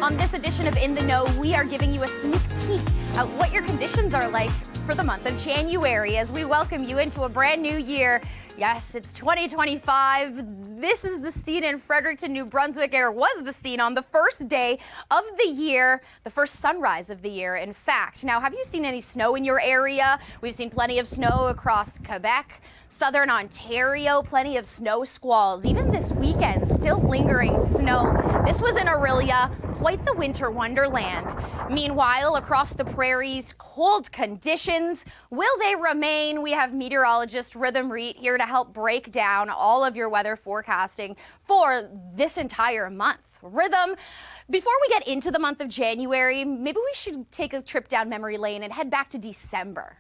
On this edition of In the Know, we are giving you a sneak peek at what your conditions are like for the month of January as we welcome you into a brand new year. Yes, it's 2025. This is the scene in Fredericton, New Brunswick, or was the scene on the first day of the year, the first sunrise of the year, in fact. Now, have you seen any snow in your area? We've seen plenty of snow across Quebec, southern Ontario, plenty of snow squalls. Even this weekend, still lingering snow. This was in Aurelia, quite the winter wonderland. Meanwhile, across the prairies, cold conditions. Will they remain? We have meteorologist Rhythm Reet here to help break down all of your weather forecasting for this entire month. Rhythm, before we get into the month of January, maybe we should take a trip down memory lane and head back to December.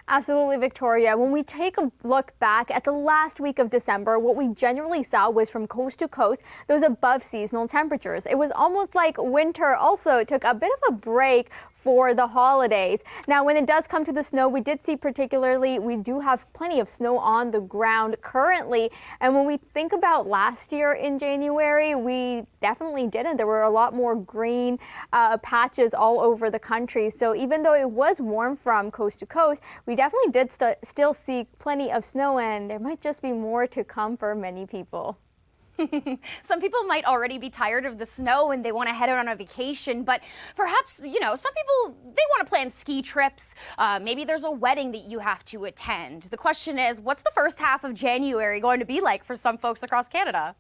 Absolutely, Victoria. When we take a look back at the last week of December, what we generally saw was from coast to coast, those above seasonal temperatures. It was almost like winter also took a bit of a break for the holidays. Now, when it does come to the snow, we did see we do have plenty of snow on the ground currently. And when we think about last year in January, we definitely didn't. There were a lot more green patches all over the country. So even though it was warm from coast to coast, we definitely did still see plenty of snow, and there might just be more to come for many people. Some people might already be tired of the snow and they want to head out on a vacation, but perhaps, some people, they want to plan ski trips. Maybe there's a wedding that you have to attend. The question is, what's the first half of January going to be like for some folks across Canada?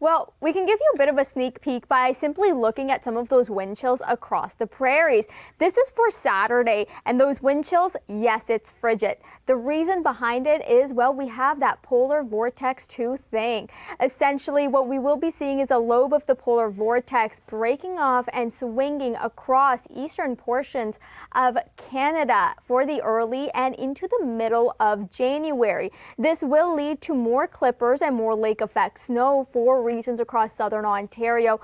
Well, we can give you a bit of a sneak peek by simply looking at some of those wind chills across the prairies. This is for Saturday, and those wind chills, yes, it's frigid. The reason behind it is, well, we have that polar vortex 2 thing. Essentially, what we will be seeing is a lobe of the polar vortex breaking off and swinging across eastern portions of Canada for the early and into the middle of January. This will lead to more clippers and more lake effect snow for regions across southern Ontario,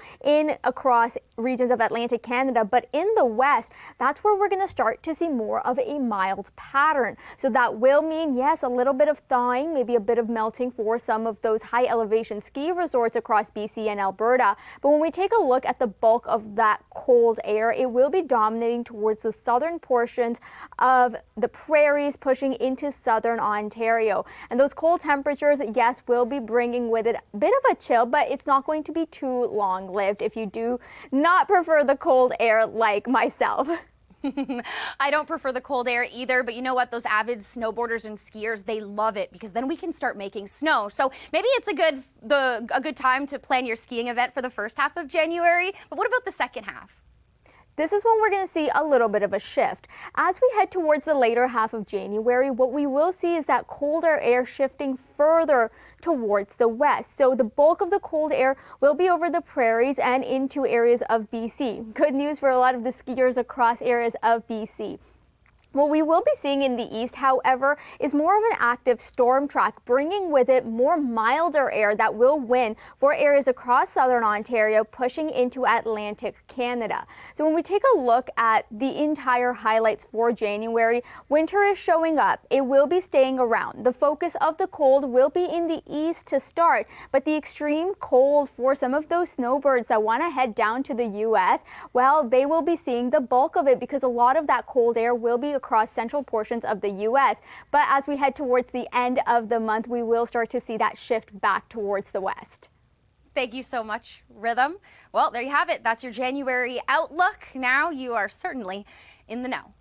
across regions of Atlantic Canada, but in the west, that's where we're going to start to see more of a mild pattern. So that will mean, yes, a little bit of thawing, maybe a bit of melting for some of those high elevation ski resorts across BC and Alberta. But when we take a look at the bulk of that cold air, it will be dominating towards the southern portions of the prairies, pushing into southern Ontario. And those cold temperatures, yes, will be bringing with it a bit of a chill, but it's not going to be too long-lived if you do not prefer the cold air like myself. I don't prefer the cold air either, but you know what? Those avid snowboarders and skiers, they love it because then we can start making snow. So maybe it's a good time to plan your skiing event for the first half of January. But what about the second half? This is when we're going to see a little bit of a shift. As we head towards the later half of January, what we will see is that colder air shifting further towards the west. So the bulk of the cold air will be over the prairies and into areas of BC. Good news for a lot of the skiers across areas of BC. What we will be seeing in the east, however, is more of an active storm track, bringing with it more milder air that will win for areas across southern Ontario, pushing into Atlantic Canada. So when we take a look at the entire highlights for January, winter is showing up. It will be staying around. The focus of the cold will be in the east to start, but the extreme cold for some of those snowbirds that want to head down to the U.S., well, they will be seeing the bulk of it because a lot of that cold air will be across central portions of the U.S. But as we head towards the end of the month, we will start to see that shift back towards the west. Thank you so much, Rhythm. Well, there you have it. That's your January outlook. Now you are certainly in the know.